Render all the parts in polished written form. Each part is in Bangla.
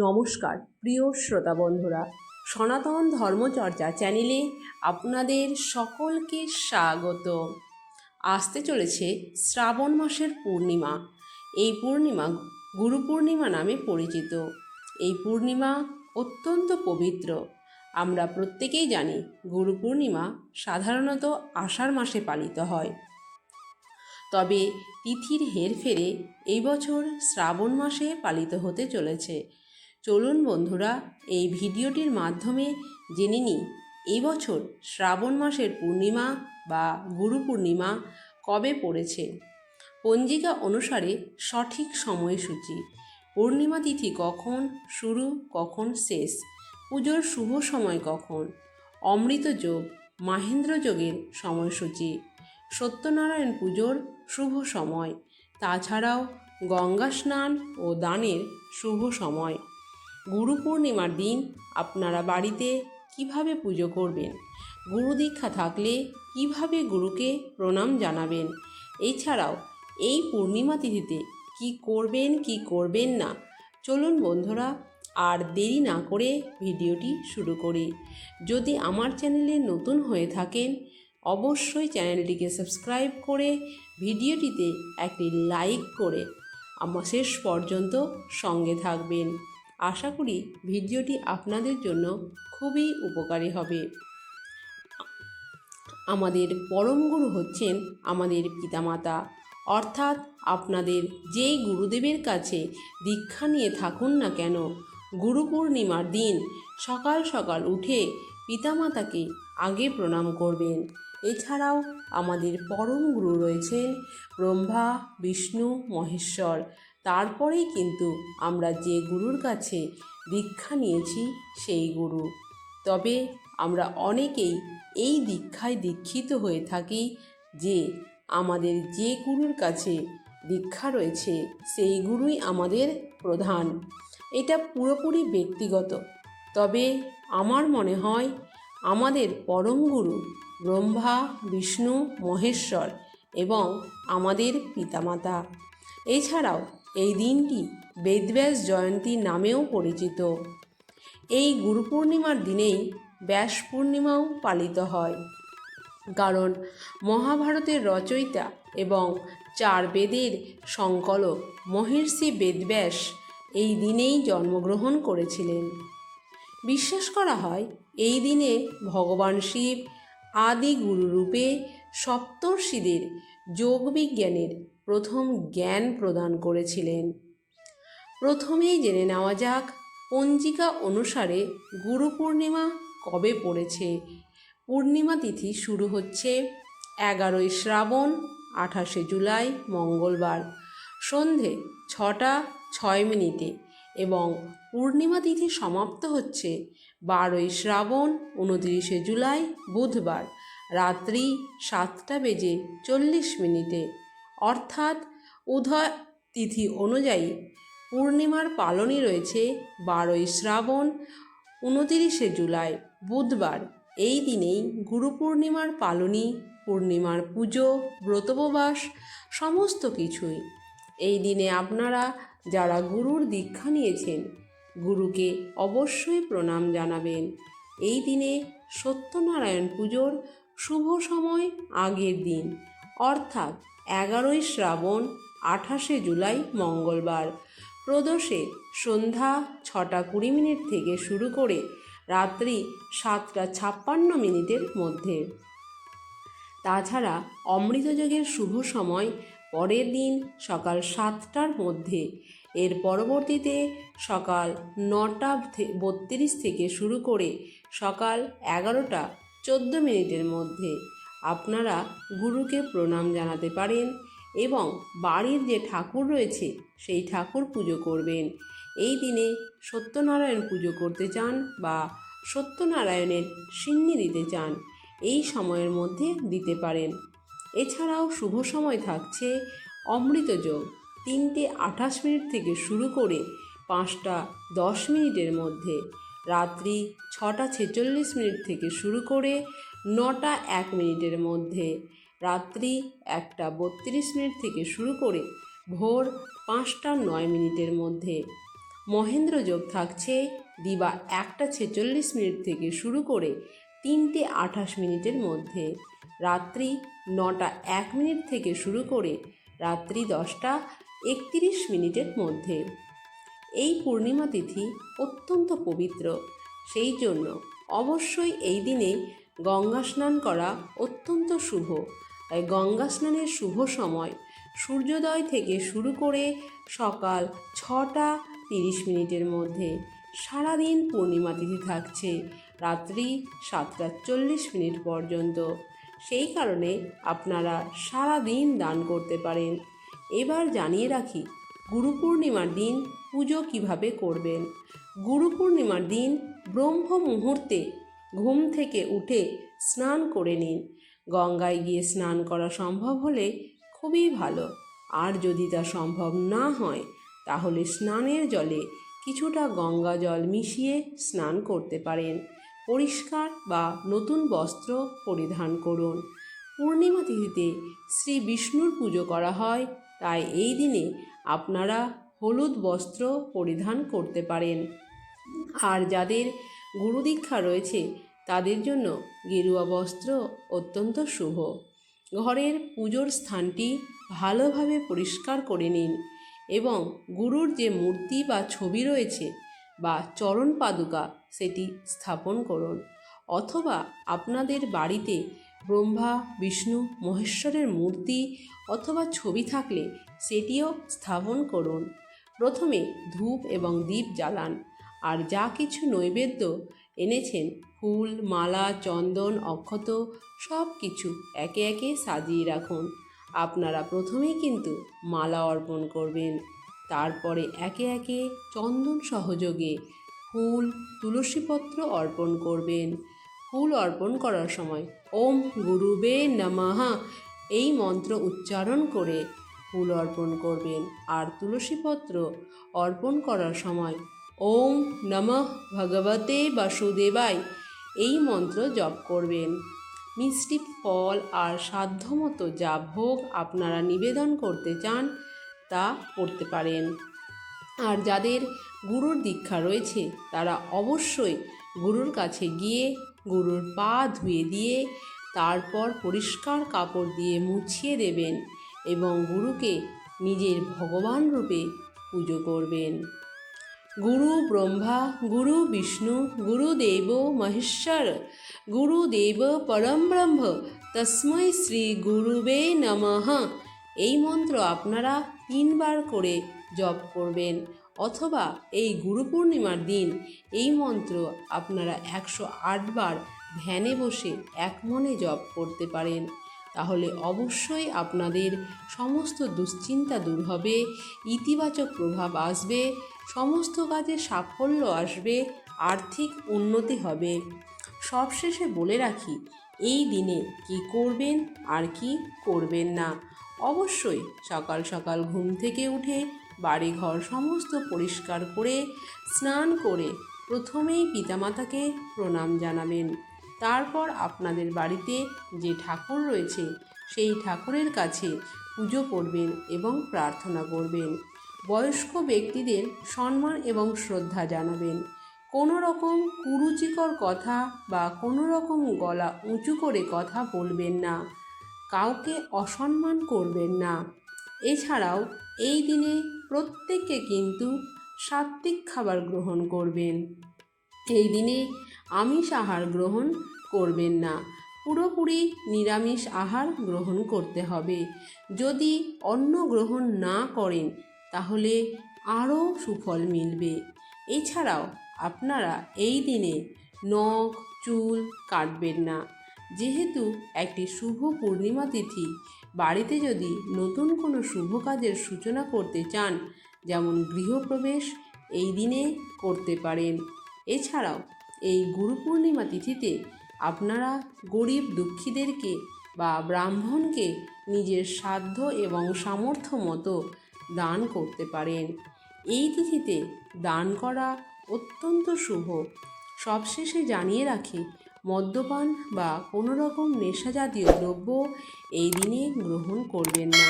নমস্কার প্রিয় শ্রোতা বন্ধুরা, সনাতন ধর্মচর্চা চ্যানেলে আপনাদের সকলকে স্বাগত। আসতে চলেছে শ্রাবণ মাসের পূর্ণিমা। এই পূর্ণিমা গুরু পূর্ণিমা নামে পরিচিত। এই পূর্ণিমা অত্যন্ত পবিত্র। আমরা প্রত্যেকেই জানি গুরু পূর্ণিমা সাধারণত আষাঢ় মাসে পালিত হয়, তবে তিথির হেরফেরে এই বছর শ্রাবণ মাসে পালিত হতে চলেছে। চলুন বন্ধুরা, এই ভিডিওটির মাধ্যমে জেনে নিই এই বছর শ্রাবণ মাসের পূর্ণিমা বা গুরু পূর্ণিমা কবে পড়েছে। পঞ্জিকা অনুসারে সঠিক সময়সূচি, পূর্ণিমা তিথি কখন শুরু কখন শেষ, পুজোর শুভ সময় কখন, অমৃত যোগ মাহেন্দ্র যোগের সময়সূচি, সত্যনারায়ণ পুজোর শুভ সময়, তাছাড়াও গঙ্গা স্নান ও দানের শুভ সময়। গুরু পূর্ণিমার দিন আপনারা বাড়িতে কিভাবে পুজো করবেন, গুরু দীক্ষা থাকলে কিভাবে গুরুকে প্রণাম জানাবেন, এছাড়াও এই পূর্ণিমা তিথিতে কি করবেন কি করবেন না, চলুন বন্ধুরা আর দেরি না করে ভিডিওটি শুরু করি। যদি আমার চ্যানেলে নতুন হয়ে থাকেন অবশ্যই চ্যানেলটিকে সাবস্ক্রাইব করে ভিডিওটিতে একটি লাইক করে আমার শেষ পর্যন্ত সঙ্গে থাকবেন। আশা করি ভিডিওটি আপনাদের জন্য খুবই উপকারী হবে। আমাদের পরম গুরু হচ্ছেন আমাদের পিতামাতা, অর্থাৎ আপনাদের যেই গুরুদেবের কাছে দীক্ষা নিয়ে থাকুন না কেন, গুরু পূর্ণিমার দিন সকাল সকাল উঠে পিতামাতাকে আগে প্রণাম করবেন। এছাড়াও আমাদের পরম গুরু রয়েছেন ব্রহ্মা বিষ্ণু মহেশ্বর। তারপরেই কিন্তু আমরা যে গুরুর কাছে দীক্ষা নিয়েছি সেই গুরু। তবে আমরা অনেকেই এই দীক্ষায় দীক্ষিত হয়ে থাকি যে আমাদের যে গুরুর কাছে দীক্ষা রয়েছে সেই গুরুই আমাদের প্রধান। এটা পুরোপুরি ব্যক্তিগত, তবে আমার মনে হয় আমাদের পরম গুরু ব্রহ্মা বিষ্ণু মহেশ্বর এবং আমাদের পিতামাতা। এছাড়াও এই দিনটি বেদব্যাস জয়ন্তী নামেও পরিচিত। এই গুরু পূর্ণিমার দিনেই ব্যাস পূর্ণিমাও পালিত হয়, কারণ মহাভারতের রচয়িতা এবং 4 বেদের সংকলক মহর্ষি বেদব্যাস এই দিনেই জন্মগ্রহণ করেছিলেন। বিশ্বাস করা হয় এই দিনে ভগবান শিব আদি গুরুরূপে সপ্তর্ষিদের যোগবিজ্ঞানের প্রথম জ্ঞান প্রদান করেছিলেন। প্রথমেই জেনে নেওয়া যাক পঞ্জিকা অনুসারে গুরু পূর্ণিমা কবে পড়েছে। পূর্ণিমা তিথি শুরু হচ্ছে 11 শ্রাবণ 28 জুলাই মঙ্গলবার সন্ধে 6টা 6 এবং পূর্ণিমা তিথি সমাপ্ত হচ্ছে 12 শ্রাবণ 29 জুলাই বুধবার রাত্রি 7টা বেজে 40 অর্থাৎ উদয় তিথি অনুযায়ী পূর্ণিমার পালনই রয়েছে 12 শ্রাবণ 29 জুলাই বুধবার। এই দিনেই গুরু পূর্ণিমার পালনই, পূর্ণিমার পুজো ব্রতোপবাস সমস্ত কিছুই। এই দিনে আপনারা যারা গুরুর দীক্ষা নিয়েছেন গুরুকে অবশ্যই প্রণাম জানাবেন। এই দিনে সত্যনারায়ণ পুজোর শুভ সময় আগের দিন, অর্থাৎ 11 শ্রাবণ 28 জুলাই মঙ্গলবার প্রদোষে সন্ধ্যা 6টা 20 থেকে শুরু করে রাত্রি 7টা 56 মধ্যে। তাছাড়া অমৃতযোগের শুভ সময় পরের দিন সকাল 7টার মধ্যে। এর পরবর্তীতে সকাল 9টা 32 থেকে শুরু করে সকাল 11টা 14 মধ্যে আপনারা গুরুকে প্রণাম জানাতে পারেন এবং বাড়ির যে ঠাকুর রয়েছে সেই ঠাকুর পুজো করবেন। এই দিনে সত্যনারায়ণ পুজো করতে চান বা সত্যনারায়ণের সিন্নি দিতে চান, এই সময়ের মধ্যে দিতে পারেন। এছাড়াও শুভ সময় থাকছে অমৃত যোগ 3টে 28 থেকে শুরু করে 5টা 10 মধ্যে, রাত্রি 6টা 46 থেকে শুরু করে 9টা 1 মধ্যে, রাত্রি 1টা 32 থেকে শুরু করে ভোর 5টা 9 মধ্যে। মহেন্দ্রযোগ থাকছে দিবা 1:46 থেকে শুরু করে 3:28 মধ্যে, রাত্রি 9:01 থেকে শুরু করে রাত্রি 10:31 মধ্যে। এই পূর্ণিমা তিথি অত্যন্ত পবিত্র, সেই জন্য অবশ্যই এই দিনে গঙ্গা স্নান করা অত্যন্ত শুভ। তাই গঙ্গা স্নানের শুভ সময় সূর্যোদয় থেকে শুরু করে সকাল 6:30 মধ্যে। সারাদিন পূর্ণিমা তিথি থাকছে রাত্রি 7:40 পর্যন্ত। সেই কারণে আপনারা সারা দিন দান করতে পারেন। এবার জানিয়ে রাখি গুরু পূর্ণিমার দিন পুজো কিভাবে করবেন। গুরু পূর্ণিমার দিন ব্রহ্ম মুহূর্তে ঘুম থেকে উঠে স্নান করে নিন। গঙ্গায় গিয়ে স্নান করা সম্ভব হলে খুবই ভালো, আর যদি তা সম্ভব না হয় তাহলে স্নানের জলে কিছুটা গঙ্গা জল মিশিয়ে স্নান করতে পারেন। পরিষ্কার বা নতুন বস্ত্র পরিধান করুন। পূর্ণিমা তিথিতে শ্রী বিষ্ণুর পুজো করা হয়, তাই এই দিনে আপনারা হলুদ বস্ত্র পরিধান করতে পারেন। আর যাদের গুরু দীক্ষা রয়েছে তাদের জন্য গেরুয়া বস্ত্র অত্যন্ত শুভ। ঘরের পুজোর স্থানটি ভালোভাবে পরিষ্কার করে নিন এবং গুরুর যে মূর্তি বা ছবি রয়েছে বা চরণ পাদুকা সেটি স্থাপন করুন, অথবা আপনাদের বাড়িতে ব্রহ্মা, বিষ্ণু, মহেশ্বরের মূর্তি অথবা ছবি থাকলে সেটিও স্থাপন করুন। প্রথমে ধূপ এবং দীপ জ্বালান, আর যা কিছু নৈবেদ্য এনেছেন ফুল, মালা, চন্দন, অক্ষত সব কিছু একে একে সাজিয়ে রাখুন। আপনারা প্রথমেই কিন্তু মালা অর্পণ করবেন, তারপরে একে একে চন্দন সহযোগে ফুল, তুলসীপত্র অর্পণ করবেন। ফুল অর্পণ করার সময় ওম গুরুবে নমঃ এই মন্ত্র উচ্চারণ করে ফুল অর্পণ করবেন, আর তুলসীপত্র অর্পণ করার সময় ওম নমঃ ভগবতে বাসুদেবায় এই মন্ত্র জপ করবেন। মিষ্টি ফল আর সাধ্যমতো যা ভোগ আপনারা নিবেদন করতে চান তা করতে পারেন। আর যাদের গুরুর দীক্ষা রয়েছে তারা অবশ্যই গুরুর কাছে গিয়ে গুরুর পা ধুয়ে দিয়ে তারপর পরিষ্কার কাপড় দিয়ে মুছিয়ে দেবেন এবং গুরুকে নিজের ভগবান রূপে পুজো করবেন। গুরু ব্রহ্মা, গুরু বিষ্ণু, গুরুদেব মহেশ্বর, গুরুদেব পরম ব্রহ্ম, তস্मै শ্রী গুরুবে নমঃ এই মন্ত্র আপনারা 3 বার করে জপ করবেন, অথবা এই গুরু পূর্ণিমার দিন এই মন্ত্র আপনারা 108 বার ধ্যানে বসে এক মনে জপ করতে পারেন। তাহলে অবশ্যই আপনাদের সমস্ত দুশ্চিন্তা দূর হবে, ইতিবাচক প্রভাব আসবে, সমস্ত কাজে সাফল্য আসবে, আর্থিক উন্নতি হবে। সবশেষে বলে রাখি এই দিনে কি করবেন আর কি করবেন না। অবশ্যই সকাল সকাল ঘুম থেকে উঠে বাড়িঘর সমস্ত পরিষ্কার করে স্নান করে প্রথমেই পিতামাতাকে প্রণাম জানাবেন। তারপর আপনাদের বাড়িতে যে ঠাকুর রয়েছে সেই ঠাকুরের কাছে পুজো করবেন এবং প্রার্থনা করবেন। বয়স্ক ব্যক্তিদের সম্মান এবং শ্রদ্ধা জানাবেন। কোনো রকম কুরুচিকর কথা বা কোনো রকম গলা উঁচু করে কথা বলবেন না, কাউকে অসম্মান করবেন না। এছাড়াও এই দিনে প্রত্যেককে কিন্তু সাত্ত্বিক খাবার গ্রহণ করবেন। এই দিনে আমিষ আহার গ্রহণ করবেন না, পুরোপুরি নিরামিষ আহার গ্রহণ করতে হবে। যদি অন্ন গ্রহণ না করেন তাহলে আরও সুফল মিলবে। এছাড়াও আপনারা এই দিনে নখ চুল কাটবেন না। যেহেতু একটি শুভ পূর্ণিমা তিথি, বাড়িতে যদি নতুন কোনো শুভ কাজের সূচনা করতে চান, যেমন গৃহপ্রবেশ, এই দিনে করতে পারেন। এছাড়াও এই গুরু পূর্ণিমা তিথিতে আপনারা গরিব দুঃখীদেরকে বা ব্রাহ্মণকে নিজের সাধ্য এবং সামর্থ্য মতো দান করতে পারেন। এই তিথিতে দান করা অত্যন্ত শুভ। সবশেষে জানিয়ে রাখি মদ্যপান বা কোনো রকম নেশাজাতীয় দ্রব্য এই দিনে গ্রহণ করবেন না।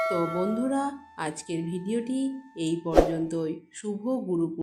তো বন্ধুরা, আজকের ভিডিওটি এই পর্যন্তই। শুভ গুরু